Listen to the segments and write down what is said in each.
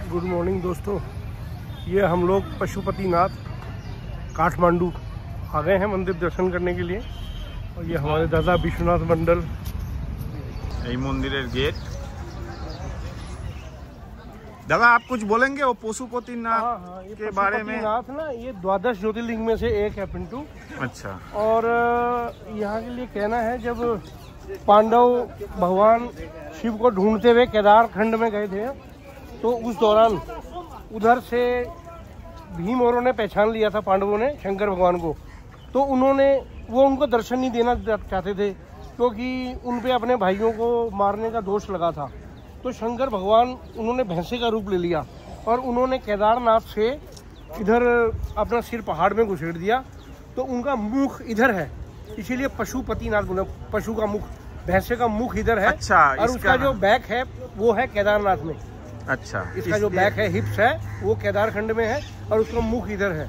Good morning दोस्तों, ये हम लोग पशुपतिनाथ काठमांडू आ गए हैं मंदिर दर्शन करने के लिए। और ये हमारे दादा विश्वनाथ मंडल मंदिर गेट। दादा आप कुछ बोलेंगे वो पशुपतिनाथ के बारे में? नाथ ना, ये 12 ज्योतिर्लिंग में से एक है पिंटू। अच्छा। और यहाँ के लिए कहना है, जब पांडव भगवान शिव को ढूंढते हुए केदार खंड में गए थे, तो उस दौरान उधर से भीम औरों ने पहचान लिया था पांडवों ने शंकर भगवान को। तो वो उनको दर्शन नहीं देना चाहते थे, क्योंकि उन पे अपने भाइयों को मारने का दोष लगा था। तो शंकर भगवान उन्होंने भैंसे का रूप ले लिया और उन्होंने केदारनाथ से इधर अपना सिर पहाड़ में घुसेड़ दिया। तो उनका मुख इधर है, इसीलिए पशुपतिनाथ बोला। पशु का मुख, भैंसे का मुख इधर है। अच्छा, और उसका जो बैक है वो है केदारनाथ में। अच्छा, इसका जो बैक है, हिप्स है, वो केदार खंड में है और उसका मुख इधर है।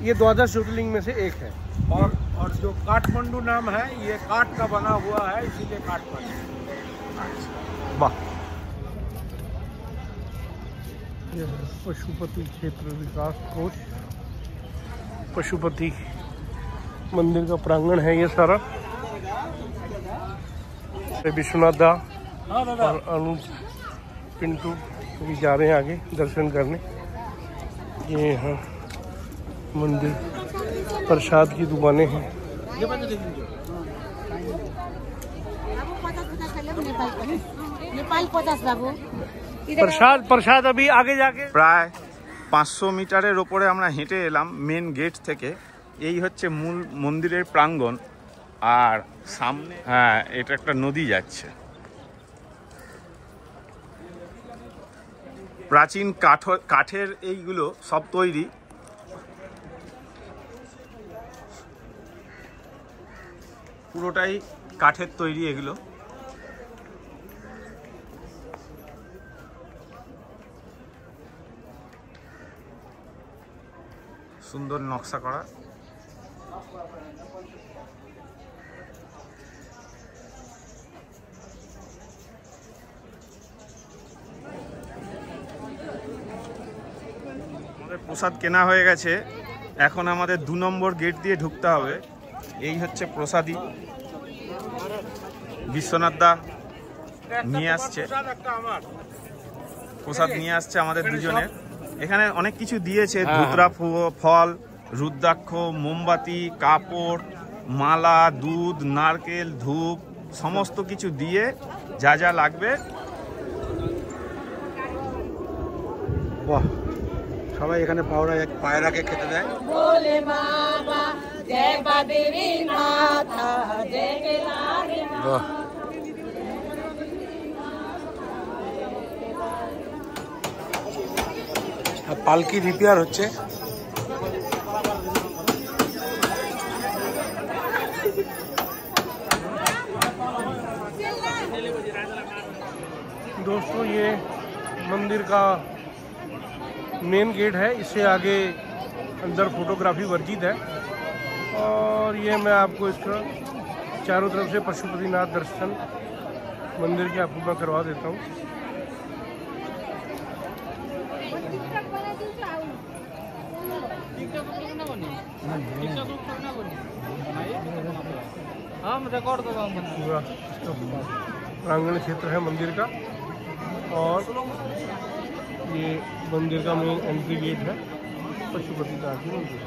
ये 12 ज्योतिर्लिंग में से एक है। और जो काठमांडू नाम है, ये काठ का बना हुआ है, इसीलिए काठमांडू। वाह। ये पशुपति क्षेत्र विकास कोष, पशुपति मंदिर का प्रांगण है ये सारा। विश्वनाथ दा और अनुज पिंटू भी जा रहे हैं आगे दर्शन करने। ये यहाँ मंदिर प्रसाद की दुकानें हैं। प्रसाद अभी आगे जाके প্রায় 500 মিটারের ওপরে আমরা হেঁটে এলাম মেন গেট থেকে। এই হচ্ছে মূল মন্দিরের প্রাঙ্গণ। আর সামনে এটা একটা নদী যাচ্ছে। প্রাচীন কাঠের এইগুলো সব তৈরি। পুরোটাই কাঠের তৈরি এগুলো। সুন্দর নকশা করা। প্রসাদ কেনা হয়ে গেছে, এখন আমাদের 2 নম্বর গেট দিয়ে ঢুকতে হবে। এই হচ্ছে প্রসাদী, বিশ্বনাথ দা নিয়ে আসছে প্রসাদ, নিয়ে আসছে আমাদের দুজনের। এখানে অনেক কিছু দিয়েছে, ধুতরা ফল, রুদ্রাক্ষ, মোমবাতি, কাপড়, মালা, দুধ, নারকেল, ধূপ, সমস্ত কিছু দিয়ে যা যা লাগবে। বাহ, সবাই এখানে পায়রাকে খেতে দেয়। পালকি রিপেয়ার হচ্ছে। दोस्तों, ये मंदिर का मेन गेट है। इससे आगे अंदर फोटोग्राफी वर्जित है। और ये मैं आपको इसका चारों तरफ से पशुपतिनाथ दर्शन मंदिर के आपको मैं करवा देता हूँ। पूरा प्रांगण क्षेत्र है मंदिर का। और ये मंदिर का मेन एंट्री गेट है पशुपतिनाथ मंदिर।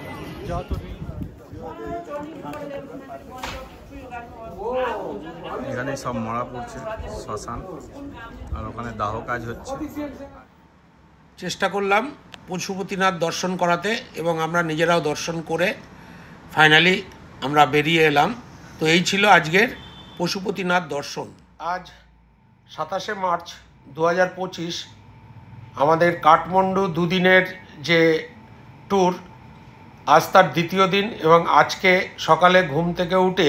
এখানে সব মরা পড়ছে শ্মশান, আর ওখানে দাহ কাজ হচ্ছে। চেষ্টা করলাম পশুপতিনাথ দর্শন করাতে, এবং আমরা নিজেরাও দর্শন করে ফাইনালি আমরা বেরিয়ে এলাম। তো এই ছিল আজকের পশুপতিনাথ দর্শন। আজ 27শে মার্চ 2025 আমাদের কাঠমান্ডু দুদিনের যে ট্যুর, আজ তার দ্বিতীয় দিন। এবং আজকে সকালে ঘুম থেকে উঠে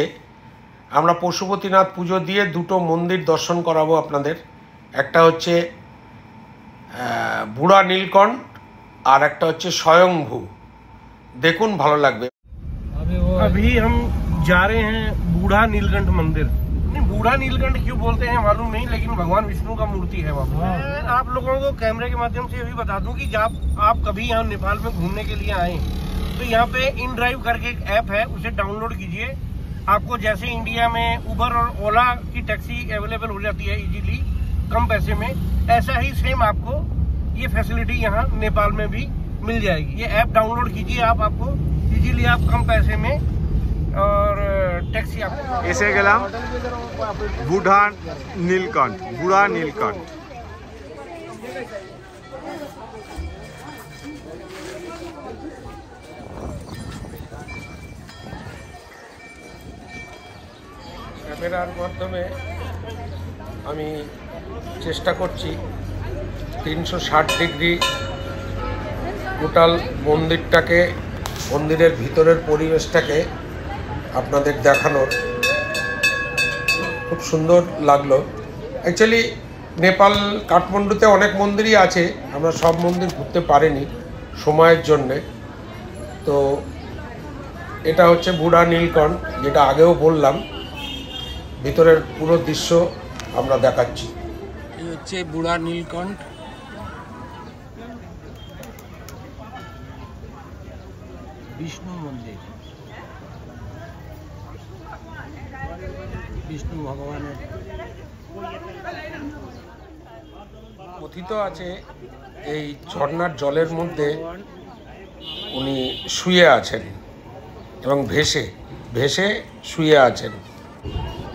আমরা পশুপতিনাথ পুজো দিয়ে 2টো মন্দির দর্শন করাবো আপনাদের। একটা হচ্ছে বুড়া নীলকণ্ঠ আর একটা হচ্ছে স্বয়ংভू। দেখুন, ভালো লাগবে। अभी हम जा रहे हैं बूढ़ा नीलकंठ मंदिर, नहीं बूढ़ा नीलकंठ क्यों बोलते हैं मालूम नहीं, लेकिन भगवान विष्णु का मूर्ति है वहाँ। मैं आप लोगों को कैमरे के माध्यम से ये भी बता दूं कि जब आप कभी यहाँ नेपाल में घूमने के लिए आए तो यहाँ पे इन ड्राइव करके एक ऐप है, उसे डाउनलोड कीजिए। आपको जैसे इंडिया में उबर और ओला की टैक्सी अवेलेबल हो जाती है इजीली कम पैसे में, ऐसा ही सेम आपको ये फैसिलिटी यहाँ नेपाल में भी मिल जाएगी। ये ऐप डाउनलोड कीजिए आप, आपको इजीली आप कम पैसे में और टैक्सी आपको। এসে গেলাম বুড়া নীলকণ্ঠ। ক্যামেরার মাধ্যমে আমি চেষ্টা করছি 360 ডিগ্রি টোটাল মন্দিরটাকে, মন্দিরের ভিতরের পরিবেশটাকে আপনাদের দেখানোর। খুব সুন্দর লাগলো। অ্যাকচুয়ালি নেপাল কাঠমান্ডুতে অনেক মন্দিরই আছে, আমরা সব মন্দির ঘুরতে পারিনি সময়ের জন্যে। তো এটা হচ্ছে বুড়া নীলকণ্ঠ, যেটা আগেও বললাম। ভিতরের পুরো দৃশ্য আমরা দেখাচ্ছি। এই হচ্ছে বুড়া নীলকণ্ঠ। বিষ্ণু মন্দির, বিষ্ণু ভগবানের কথিত আছে এই ঝর্ণার জলের মধ্যে উনি শুয়ে আছেন এবং ভেসে ভেসে শুয়ে আছেন,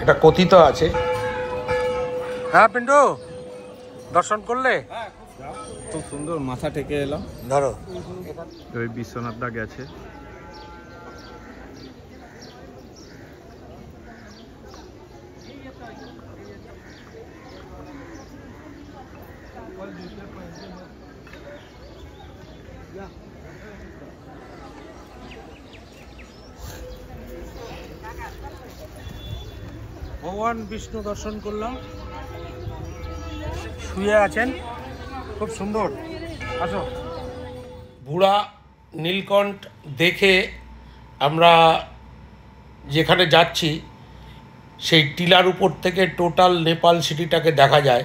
এটা কথিত আছে। হ্যাঁ পিন্টু, দর্শন করলে? খুব সুন্দর, মাথা টেকে এলাম। ধরো, ওই বিশ্বনাথ দা গেছে। ভগবান বিষ্ণু দর্শন করলাম, শুয়ে আছেন, খুব সুন্দর। আসো। বুড়া নীলকণ্ঠ দেখে আমরা যেখানে যাচ্ছি সেই টিলার উপর থেকে টোটাল নেপাল সিটিটাকে দেখা যায়,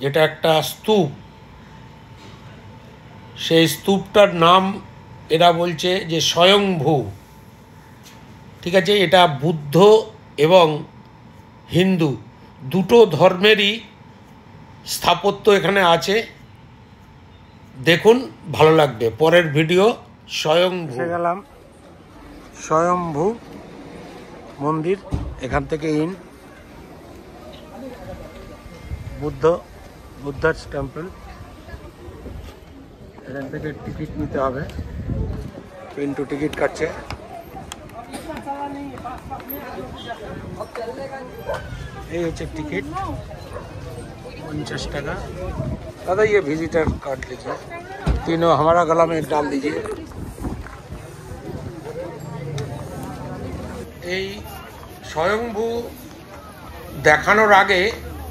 যেটা একটা স্তূপ। সেই স্তূপটার নাম এরা বলছে যে স্বয়ংভূ। ঠিক আছে, এটা বুদ্ধ এবং হিন্দু দুটো ধর্মেরই স্থাপত্য এখানে আছে। দেখুন, ভালো লাগবে। পরের ভিডিও স্বয়ংভূ। গেলাম স্বয়ংভূ মন্দির, এখান থেকে বুদ্ধার টেম্পল। এখান থেকে টিকিট নিতে হবে, পিন্টু টিকিট কাটছে। এই হচ্ছে টিকিট, 50 টাকা। दादा ये विजिटर कार्ड लीजिए, तीनों हमारा गला में डाल दीजिए। এই স্বয়ংভূ দেখানোর আগে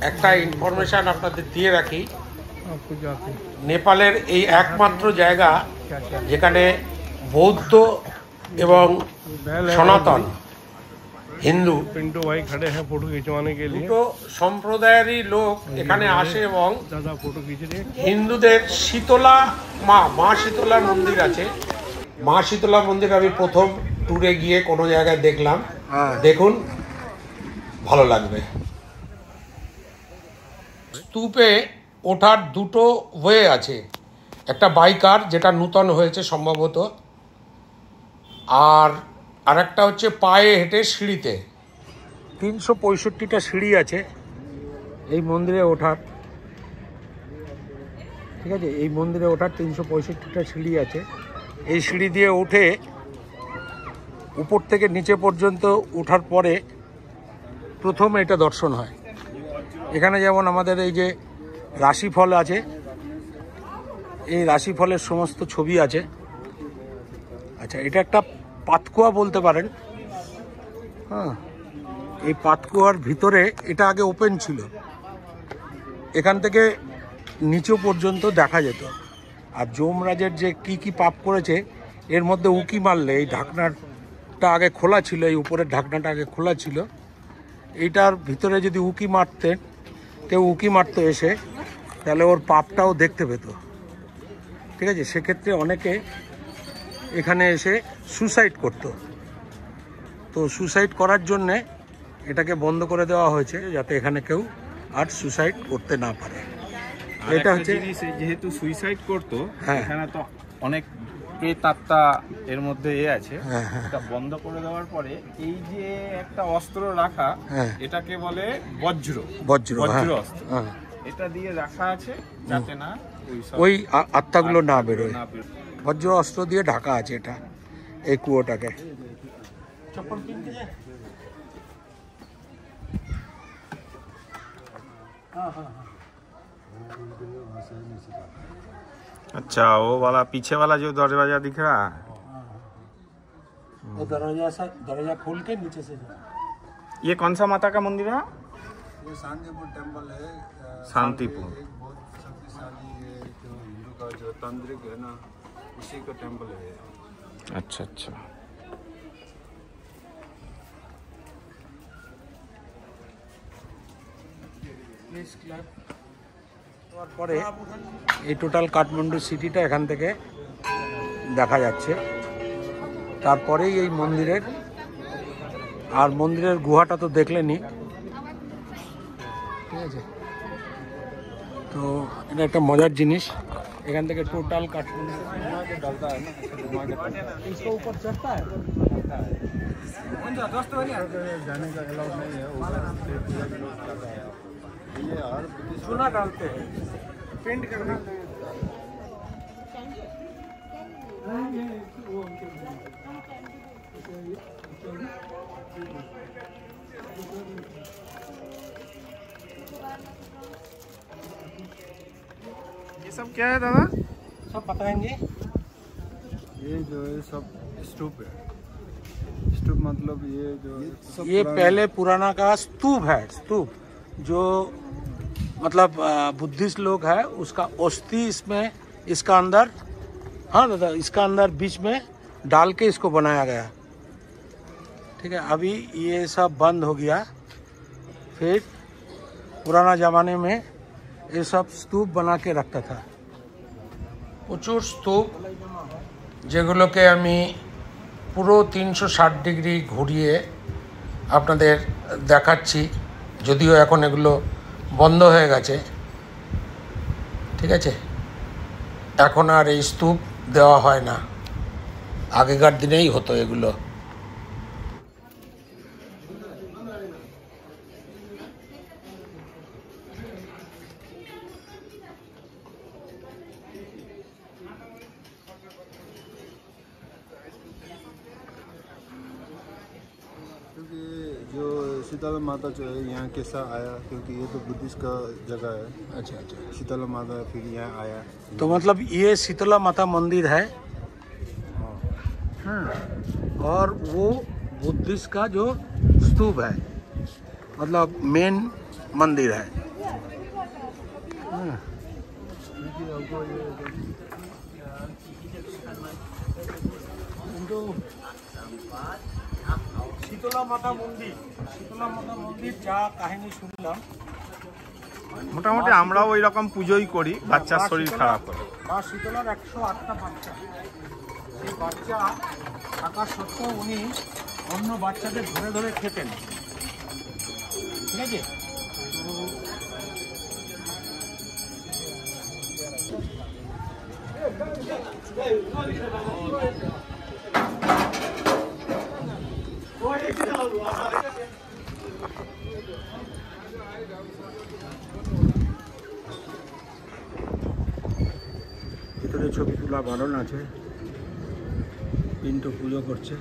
একটা ইনফরমেশন আপনাদের দিয়ে রাখি। নেপালের এই একমাত্র জায়গা যেখানে বৌদ্ধ এবং সনাতন হিন্দু पिंटू भाई खड़े हैं फोटो खिंचवाने के लिए। দুটো সম্প্রদায়েরই লোক এখানে আসে এবং दादा फोटो खींच रहे। হিন্দুদের শীতলা মা শীতলা মন্দির আছে। মা শীতলা মন্দির আমি প্রথম ট্যুরে গিয়ে কোনো জায়গায় দেখলাম, দেখুন, ভালো লাগবে। স্তূপে ওঠার দুটো ওয়ে আছে, একটা বাইকার যেটা নূতন হয়েছে সম্ভবত, আর আরেকটা হচ্ছে পায়ে হেঁটে সিঁড়িতে। 365টা সিঁড়ি আছে এই মন্দিরে ওঠার। ঠিক আছে, এই মন্দিরে ওঠার 365টা সিঁড়ি আছে। এই সিঁড়ি দিয়ে উঠে উপর থেকে নিচে পর্যন্ত ওঠার পরে প্রথম এটা দর্শন হয়। এখানে যেমন আমাদের এই যে রাশিফল আছে, এই রাশিফলের সমস্ত ছবি আছে। আচ্ছা, এটা একটা পাতকুয়া বলতে পারেন। হ্যাঁ, এই পাতকুয়ার ভিতরে এটা আগে ওপেন ছিল, এখান থেকে নিচু পর্যন্ত দেখা যেত। আর যমরাজের যে কি পাপ করেছে এর মধ্যে উঁকি মারলে এই ঢাকনাটা আগে খোলা ছিল, এই উপরের ঢাকনাটা আগে খোলা ছিল, এইটার ভিতরে যদি উকি মারতেন, কেউ উকি মারতো এসে, তাহলে ওর পাপটাও দেখতে পেত। ঠিক আছে, সেক্ষেত্রে অনেকে এখানে এসে সুসাইড করত। তো সুসাইড করার জন্যে এটাকে বন্ধ করে দেওয়া হয়েছে, যাতে এখানে কেউ আর সুসাইড করতে না পারে। এটা হচ্ছে যেহেতু সুইসাইড করতো, হ্যাঁ, এখানে তো অনেক প্রেতাত্মা এর মধ্যে আছে। হ্যাঁ, হ্যাঁ, এটা বন্ধ করে দেওয়ার পরে এই যে একটা অস্ত্র রাখা, হ্যাঁ, এটাকে বলে বজ্র বজ্র, হ্যাঁ, অস্ত্র। হ্যাঁ। এটা দিয়ে রাখা আছে যাতে না ওই আত্মাগুলো না বেরোয়। না বেরোয়। বজ্র অস্ত্র দিয়ে ঢাকা আছে এটা, এই কুয়োটাকে। अच्छा, वो वाला पीछे वाला जो दरवाजा दिख रहा है, वो दरवाजा खोल के नीचे से जाओ। ये कौन सा माता का मंदिर है? ये शांतिपुर टेम्पल है। शांतिपुर। एक बहुत शक्तिशाली है, जो हिंदू का जो तांत्रिक है ना, उसी का टेम्पल है। अच्छा अच्छा। পরে এই টোটাল কাঠমান্ডু সিটিটা এখান থেকে দেখা যাচ্ছে। তারপরেই এই মন্দিরের, আর মন্দিরের গুহাটা তো দেখলেনি। ঠিক আছে, তো এটা একটা মজার জিনিস। এখান থেকে টোটাল কাঠমান্ডু जाने का अलाउड नहीं है, उधर से पूजा भी लोग जाता है। ये हर बुद्धिस्ट चूना डालते हैं, पेंट करना। ये सब क्या है दादा? सब बताएंगे। ये जो है सब स्तूप है। स्तूप मतलब ये जो सब ये पुराना- पहले पुराना का स्तूप है। स्तूप जो मतलब बुद्धिस्ट लोग है, उसका अस्थि इसमें, इसका अंदर, हाँ दादा, इसका अंदर बीच में डाल के इसको बनाया गया। ठीक है, अभी ये सब बंद हो गया। फिर पुराना ज़माने में ये सब स्तूप बना के रखता था। প্রচুর স্তূপ, যেগুলোকে আমি পুরো 360 ডিগ্রি ঘুরিয়ে আপনাদের দেখাচ্ছি, যদিও এখন এগুলো বন্ধ হয়ে গেছে। ঠিক আছে, এখন আর এই স্তূপ দেওয়া হয় না, আগেকার দিনেই হতো এগুলো। क्योंकि जो शीतला माता जो है यहाँ कैसा आया, क्योंकि ये तो बुद्धिस्ट का जगह है। अच्छा अच्छा, शीतला माता फिर यहाँ आया। तो मतलब ये शीतला माता मंदिर है। हाँ, और वो बुद्धिस्ट का जो स्तूप है, मतलब मेन मंदिर है। हाँ। শীতলা মাতা মন্দির, শীতলা মাতা মন্দির যা কাহিনী শুনলাম, মোটামুটি আমরাও ওই রকম পুজোই করি, বাচ্চার শরীর খারাপ হলে। মা শীতলার 108টা বাচ্চা, এই বাচ্চা থাকা সত্ত্বেও উনি অন্য বাচ্চাদের ধরে ধরে খেতেন। ঠিক আছে, ভিতরে ছবি তোলা বারণ আছে, পিন্টু পুজো করছে।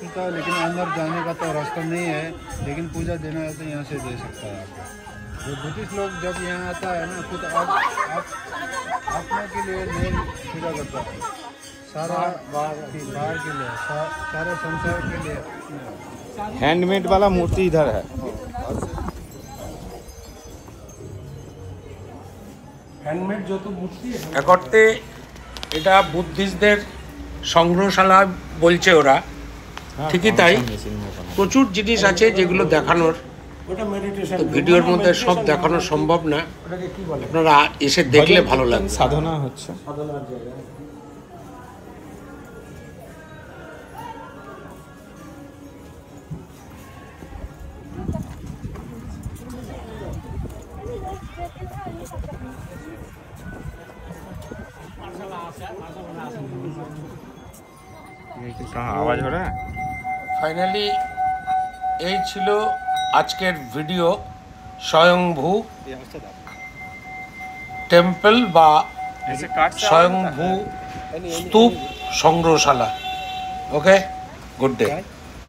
खुलता है, लेकिन अंदर जाने का तो रास्ता नहीं है, लेकिन पूजा देना है तो यहाँ से दे सकता है आपको। जो बुद्धिस्ट लोग जब यहाँ आता है ना, खुद अपने के लिए नहीं पूजा करता है, सारा बाहर के लिए सारे संसार के लिए हैंडमेड वाला मूर्ति इधर है। হ্যান্ডমেড যত মূর্তি এক অর্থে এটা বুদ্ধিস্টদের সংগ্রহশালা বলছে ওরা, ঠিকই তাই। প্রচুর জিনিস আছে যেগুলো দেখানোর, ওটা মেডিটেশন তো ভিডিওর মধ্যে সব দেখানো সম্ভব না, ওটাকে কি বলে আপনারা এসে দেখলে ভালো লাগবে। সাধনা হচ্ছে। সাধনার জায়গা। कहाँ आवाज हो रहा है? ফাইনালি এই ছিল আজকের ভিডিও স্বয়ংভূ টেম্পল বা ऐसे काट से স্বয়ংভূ স্তূপ সংগ্রহশালা। ওকে, গুড ডে।